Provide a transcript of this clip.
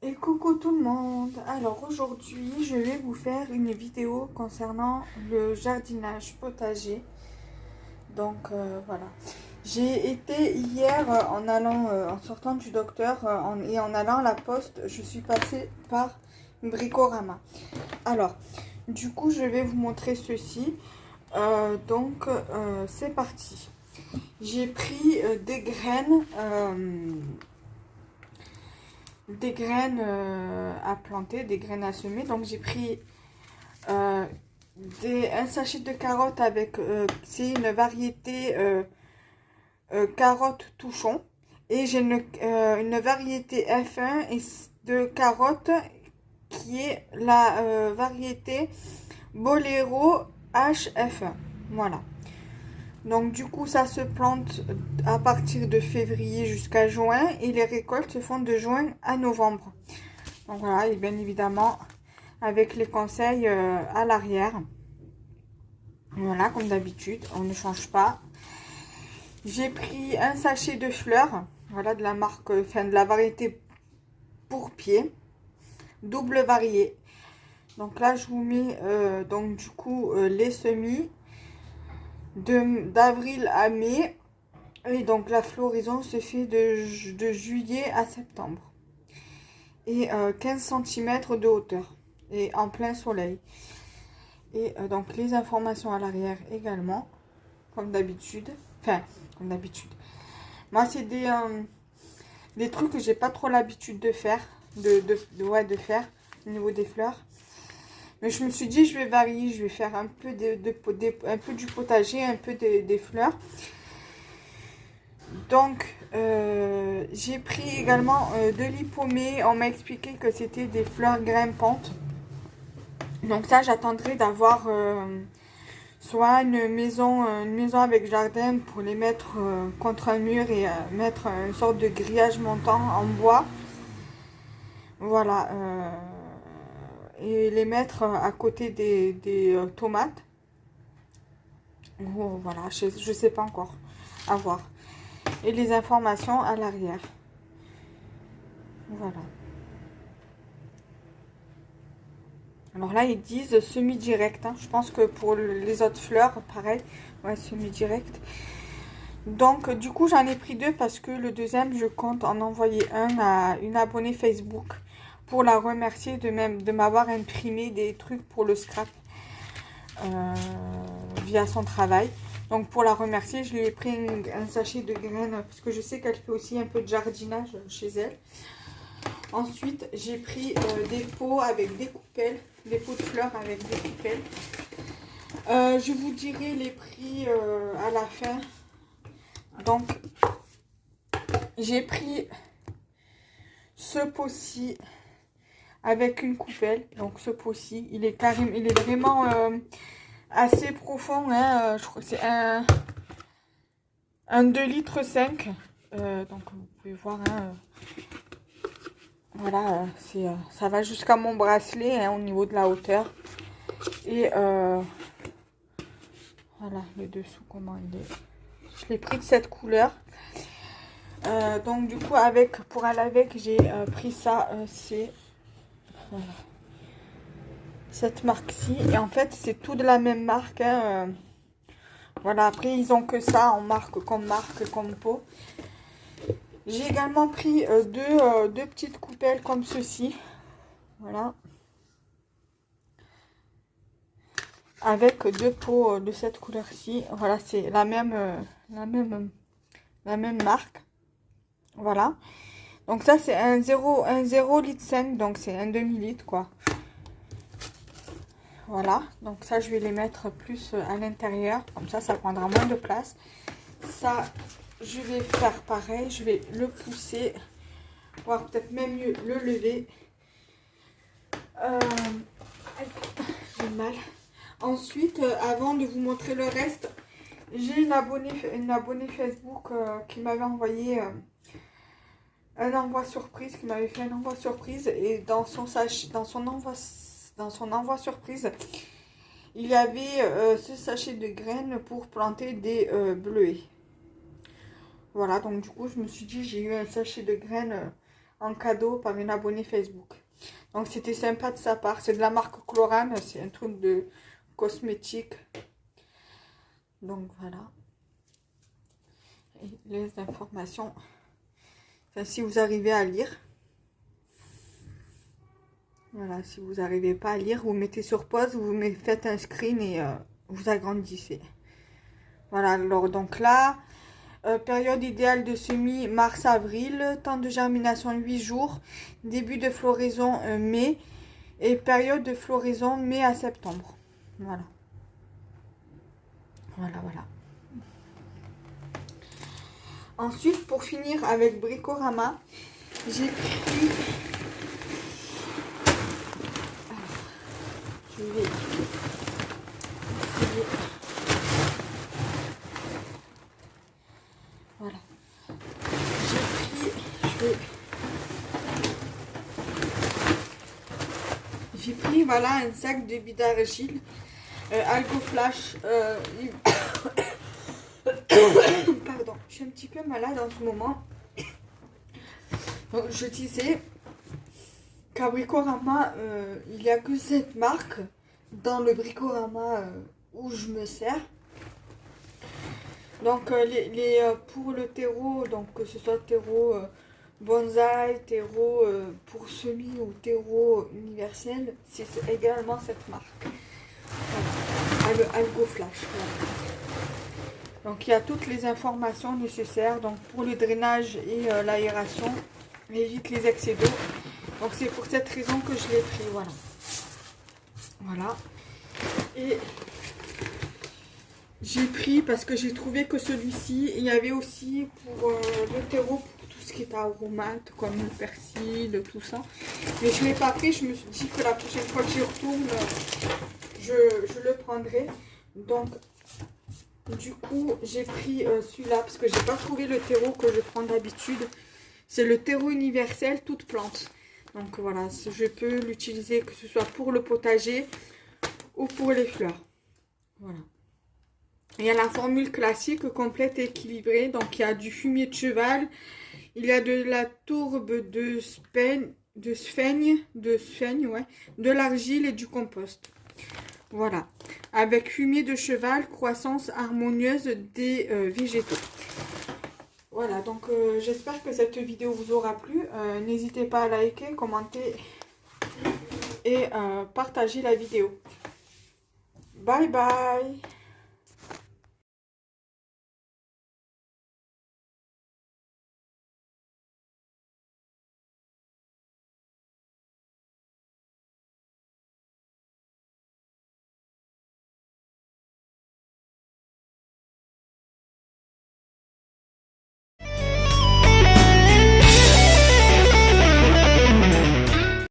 Et coucou tout le monde. Alors aujourd'hui je vais vous faire une vidéo concernant le jardinage potager. Donc voilà. J'ai été hier en sortant du docteur et en allant à la poste, je suis passée par Bricorama. Alors du coup je vais vous montrer ceci. C'est parti. J'ai pris des graines à planter, des graines à semer. Donc j'ai pris euh, un sachet de carottes avec, c'est une variété carotte touchon. Et j'ai une variété F1 de carottes qui est la variété Bolero HF1. Voilà. Donc du coup ça se plante à partir de février jusqu'à juin et les récoltes se font de juin à novembre. Donc voilà, et bien évidemment avec les conseils à l'arrière. Voilà, comme d'habitude, on ne change pas. J'ai pris un sachet de fleurs, voilà, de la marque, enfin de la variété pour pied, double variée. Donc là je vous mets donc du coup les semis d'avril à mai. Et donc la floraison se fait de juillet à septembre. Et 15 cm de hauteur. Et en plein soleil. Et donc les informations à l'arrière également. Comme d'habitude. Enfin, comme d'habitude. Moi c'est des trucs que j'ai pas trop l'habitude de faire. De faire au niveau des fleurs. Mais je me suis dit je vais varier. Je vais faire un peu, un peu du potager, un peu des fleurs. Donc, j'ai pris également de l'hypomée. On m'a expliqué que c'était des fleurs grimpantes. Donc ça, j'attendrai d'avoir soit une maison avec jardin pour les mettre contre un mur et mettre une sorte de grillage montant en bois. Voilà. Et les mettre à côté des tomates. Oh, voilà, je sais pas encore. À voir. Et les informations à l'arrière. Voilà. Alors là, ils disent semi-direct. Hein. Je pense que pour les autres fleurs, pareil. Ouais, semi-direct. Donc, du coup, j'en ai pris deux parce que le deuxième, je compte en envoyer un à une abonnée Facebook pour la remercier de m'avoir imprimé des trucs pour le scrap via son travail. Donc, pour la remercier, je lui ai pris un sachet de graines parce que je sais qu'elle fait aussi un peu de jardinage chez elle. Ensuite, j'ai pris des pots avec des coupelles, des pots de fleurs avec des coupelles. Je vous dirai les prix à la fin. Donc, j'ai pris ce pot-ci avec une coupelle. Donc, ce pot-ci, il est vraiment assez profond. Hein, je crois que c'est un 2,5 litres. Donc, vous pouvez voir, hein, voilà, ça va jusqu'à mon bracelet hein, au niveau de la hauteur. Et voilà, le dessous, comment il est. Je l'ai pris de cette couleur. Donc du coup, pour aller avec, j'ai pris ça. C'est voilà, cette marque-ci. Et en fait, c'est tout de la même marque. Hein, voilà, après, ils ont que ça en marque, comme pot. J'ai également pris deux petites coupelles comme ceci. Voilà. Avec deux pots de cette couleur-ci. Voilà, c'est la même marque. Voilà. Donc ça, c'est un 0,5 litre, donc c'est un demi-litre, quoi. Voilà. Donc ça, je vais les mettre plus à l'intérieur. Comme ça prendra moins de place. Ça, je vais faire pareil. Je vais le pousser. Voire peut-être même mieux le lever. J'ai mal. Ensuite, avant de vous montrer le reste, j'ai une abonnée Facebook qui m'avait envoyé un envoi surprise, qui m'avait fait un envoi surprise. Et dans son envoi surprise, il y avait ce sachet de graines pour planter des bleuets. Voilà, donc du coup, je me suis dit, j'ai eu un sachet de graines en cadeau par une abonnée Facebook. Donc c'était sympa de sa part. C'est de la marque Chlorane, c'est un truc de cosmétique. Donc voilà. Et les informations. Enfin, si vous arrivez à lire. Voilà, si vous n'arrivez pas à lire, vous mettez sur pause, vous faites un screen et vous agrandissez. Voilà, alors donc là, période idéale de semis mars-avril, temps de germination 8 jours, début de floraison mai et période de floraison mai à septembre. Voilà. Voilà, voilà. Ensuite, pour finir avec Bricorama, j'ai pris... Je vais essayer. Voilà. J'ai pris voilà un sac de billes d'argile, Algo Flash. Pardon, je suis un petit peu malade en ce moment. Donc je disais qu'à Bricorama, il n'y a que cette marque dans le Bricorama où je me sers. Donc pour le terreau, donc que ce soit terreau bonsaï, terreau pour semis ou terreau universel, c'est également cette marque. Voilà. Algo Flash. Voilà. Donc il y a toutes les informations nécessaires donc pour le drainage et l'aération, évite les excès d'eau. Donc c'est pour cette raison que je l'ai pris. Voilà. Voilà. Et j'ai pris parce que j'ai trouvé que celui-ci, il y avait aussi pour le terreau, pour tout ce qui est aromate, comme le persil, tout ça. Mais je ne l'ai pas pris, je me suis dit que la prochaine fois que j'y retourne, je le prendrai. Donc, du coup, j'ai pris celui-là parce que j'ai pas trouvé le terreau que je prends d'habitude. C'est le terreau universel, toute plante. Donc voilà, je peux l'utiliser que ce soit pour le potager ou pour les fleurs. Voilà. Il y a la formule classique, complète et équilibrée. Donc, il y a du fumier de cheval. Il y a de la tourbe de sphaigne, ouais, de l'argile et du compost. Voilà. Avec fumier de cheval, croissance harmonieuse des végétaux. Voilà, donc j'espère que cette vidéo vous aura plu. N'hésitez pas à liker, commenter et partager la vidéo. Bye bye!